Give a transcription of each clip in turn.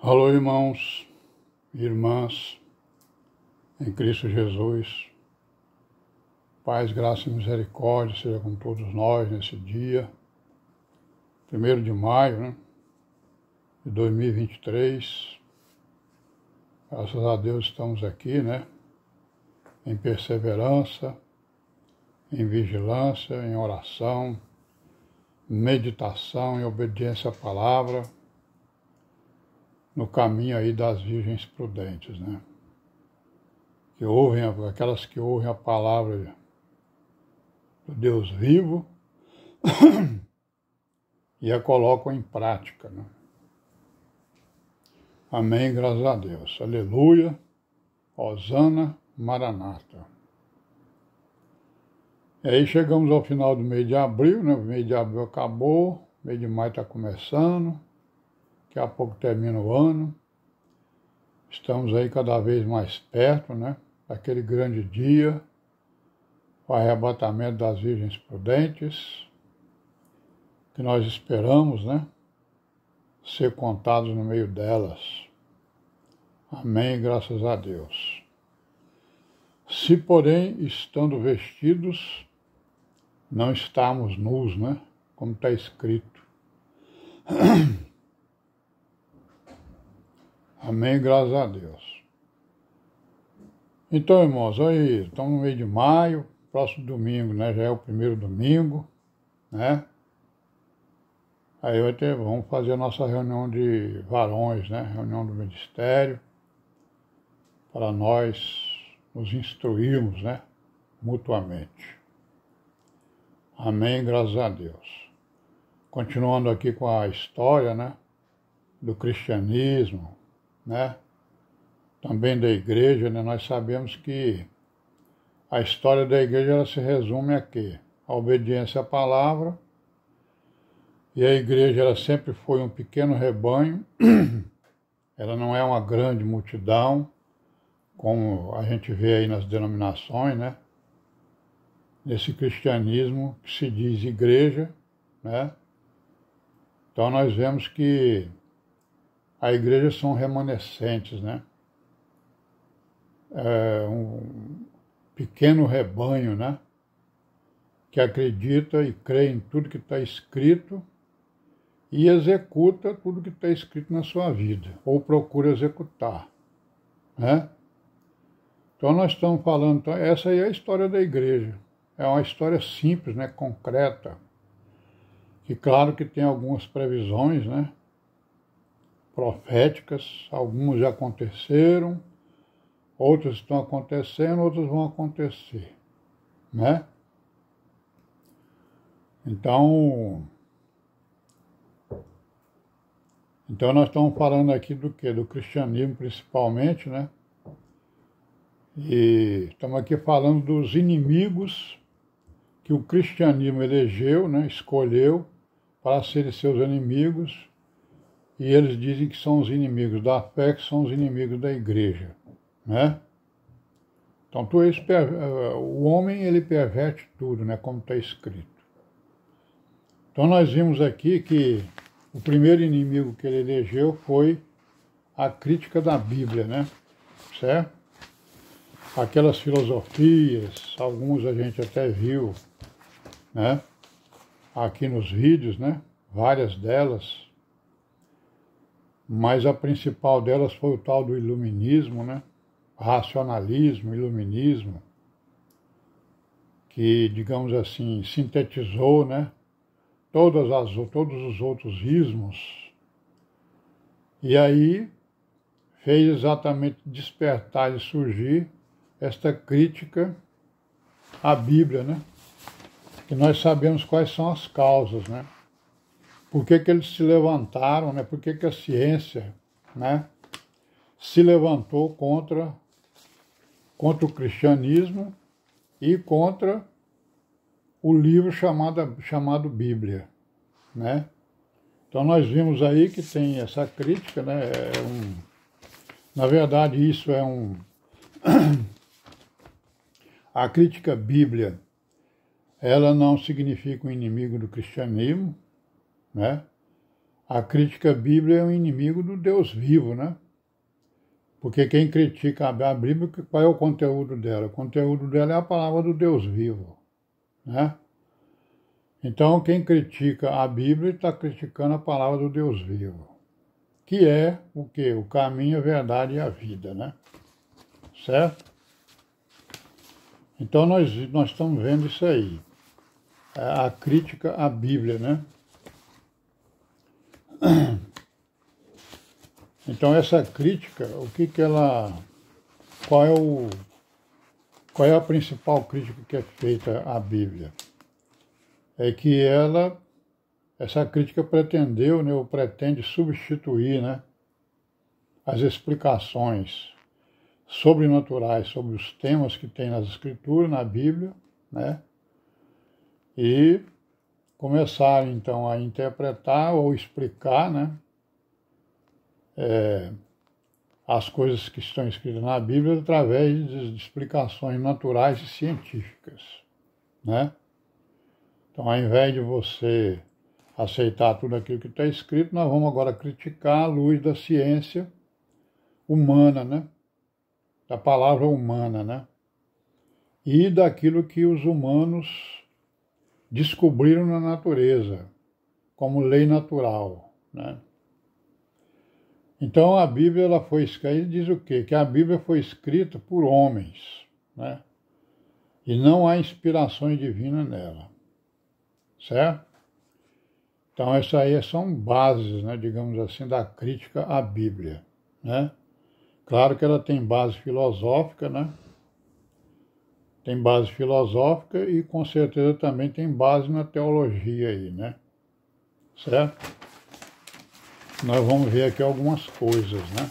Alô, irmãos e irmãs, em Cristo Jesus. Paz, graça e misericórdia seja com todos nós nesse dia, 1º de maio, de 2023. Graças a Deus estamos aqui, em perseverança, em vigilância, em oração, meditação e obediência à palavra, no caminho aí das virgens prudentes, que ouvem, aquelas que ouvem a palavra do Deus vivo e a colocam em prática, Amém, graças a Deus. Aleluia, Hosana, Maranata. E aí chegamos ao final do mês de abril, O mês de abril acabou, o mês de maio está começando, daqui a pouco termina o ano. Estamos aí cada vez mais perto, daquele grande dia, o arrebatamento das virgens prudentes, que nós esperamos, ser contados no meio delas. Amém, graças a Deus. Se, porém, estando vestidos, não estamos nus, como está escrito. Amém, graças a Deus. Então, irmãos, aí estamos no mês de maio, próximo domingo, já é o primeiro domingo, Aí vamos fazer a nossa reunião de varões, reunião do ministério, para nós nos instruirmos, mutuamente. Amém, graças a Deus. Continuando aqui com a história, do cristianismo, também da igreja, nós sabemos que a história da igreja ela se resume a quê? A obediência à palavra, e a igreja ela sempre foi um pequeno rebanho, ela não é uma grande multidão, como a gente vê aí nas denominações, nesse cristianismo que se diz igreja, Então nós vemos que a igreja são remanescentes, É um pequeno rebanho, que acredita e crê em tudo que está escrito e executa tudo que está escrito na sua vida, ou procura executar, Então nós estamos falando, essa aí é a história da igreja, é uma história simples, concreta, que claro que tem algumas previsões, proféticas, algumas já aconteceram, outras estão acontecendo, outras vão acontecer, Então nós estamos falando aqui do quê? Do cristianismo principalmente, E estamos aqui falando dos inimigos que o cristianismo elegeu, escolheu para serem seus inimigos, e eles dizem que são os inimigos da fé, que são os inimigos da igreja, Então o homem ele perverte tudo, como está escrito. Então nós vimos aqui que o primeiro inimigo que ele elegeu foi a crítica da Bíblia, certo? Aquelas filosofias, alguns a gente até viu, aqui nos vídeos, várias delas, mas a principal delas foi o tal do iluminismo, racionalismo, iluminismo, que, digamos assim, sintetizou, todos os outros ismos, e aí fez exatamente despertar e surgir esta crítica à Bíblia, que nós sabemos quais são as causas, Por que eles se levantaram, Por que a ciência, se levantou contra o cristianismo e contra o livro chamado Bíblia, Então nós vimos aí que tem essa crítica, na verdade isso é a crítica à Bíblia, ela não significa um inimigo do cristianismo, a crítica bíblica é um inimigo do Deus vivo, né? Porque quem critica a Bíblia, qual é o conteúdo dela? O conteúdo dela é a palavra do Deus vivo, né? Então, quem critica a Bíblia está criticando a palavra do Deus vivo, que é o quê? O caminho, a verdade e a vida, né? Certo? Então, nós estamos vendo isso aí, a crítica à Bíblia, né? Então, essa crítica, qual é a principal crítica que é feita à Bíblia? É que essa crítica pretendeu, né, ou pretende substituir, né, as explicações sobrenaturais sobre os temas que tem nas Escrituras, na Bíblia, né, e começar, então, a interpretar ou explicar, né, as coisas que estão escritas na Bíblia através de explicações naturais e científicas, né? Então, ao invés de você aceitar tudo aquilo que está escrito, nós vamos agora criticar à luz da ciência humana, né? Da palavra humana, né? E daquilo que os humanos descobriram na natureza, como lei natural, né? Então, a Bíblia ela foi escrita, diz o quê? Que a Bíblia foi escrita por homens, né? E não há inspirações divinas nela, certo? Então, essas aí são bases, né, digamos assim, da crítica à Bíblia, né? Claro que ela tem base filosófica, né? Tem base filosófica e, com certeza, também tem base na teologia aí, né? Certo? Nós vamos ver aqui algumas coisas, né?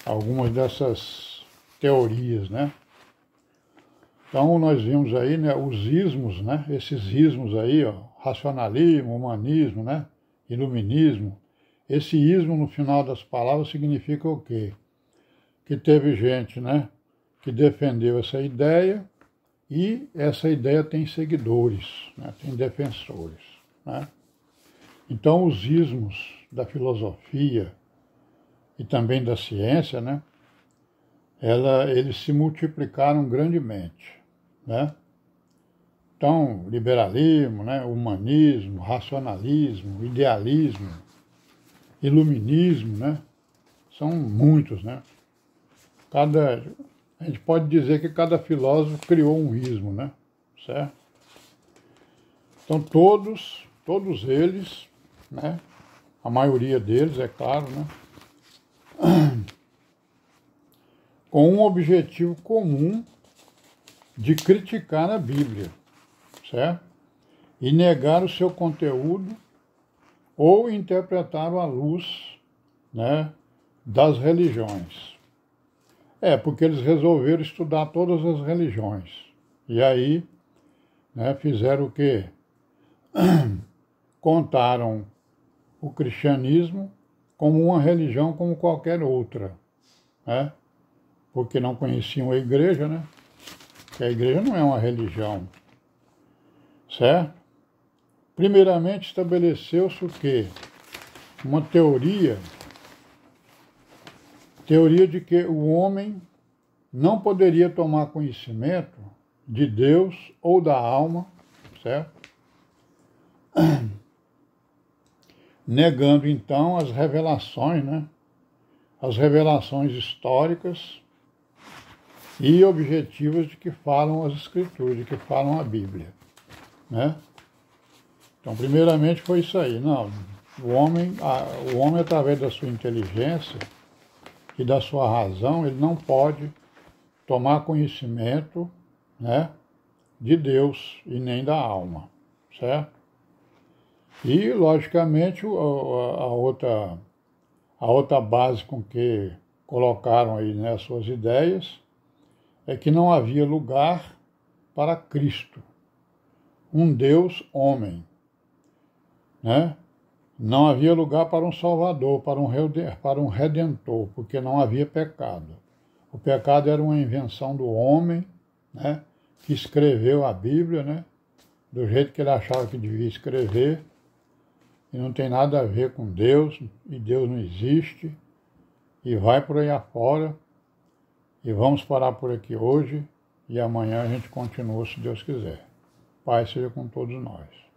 Algumas dessas teorias, né? Então, nós vimos aí, né, os ismos, né? Esses ismos aí, ó, racionalismo, humanismo, né? Iluminismo. Esse ismo, no final das palavras, significa o quê? Que teve gente, né, que defendeu essa ideia e essa ideia tem seguidores, né? Tem defensores, né? Então, os ismos da filosofia e também da ciência, né, eles se multiplicaram grandemente, né? Então, liberalismo, né, humanismo, racionalismo, idealismo, iluminismo, né, são muitos, né? A gente pode dizer que cada filósofo criou um ismo, né? Certo? Então, todos eles, né, a maioria deles, é claro, né, com um objetivo comum de criticar a Bíblia, certo? E negar o seu conteúdo ou interpretá-lo à luz, né, das religiões. Porque eles resolveram estudar todas as religiões. E aí, né, fizeram o quê? Contaram o cristianismo como uma religião como qualquer outra, né? Porque não conheciam a igreja, né? Que a igreja não é uma religião, certo? Primeiramente estabeleceu-se o quê? Uma teoria de que o homem não poderia tomar conhecimento de Deus ou da alma, certo? Negando então as revelações, né? As revelações históricas e objetivas de que falam as Escrituras, de que falam a Bíblia, né? Então, primeiramente foi isso aí. Não, o homem através da sua inteligência e da sua razão, ele não pode tomar conhecimento, né, de Deus e nem da alma, certo? E, logicamente, a outra base com que colocaram aí, né, as suas ideias é que não havia lugar para Cristo, um Deus homem, né? Não havia lugar para um Salvador, para um Redentor, porque não havia pecado. O pecado era uma invenção do homem, né, que escreveu a Bíblia, né, do jeito que ele achava que devia escrever, e não tem nada a ver com Deus, e Deus não existe, e vai por aí afora, e vamos parar por aqui hoje, e amanhã a gente continua, se Deus quiser. Paz seja com todos nós.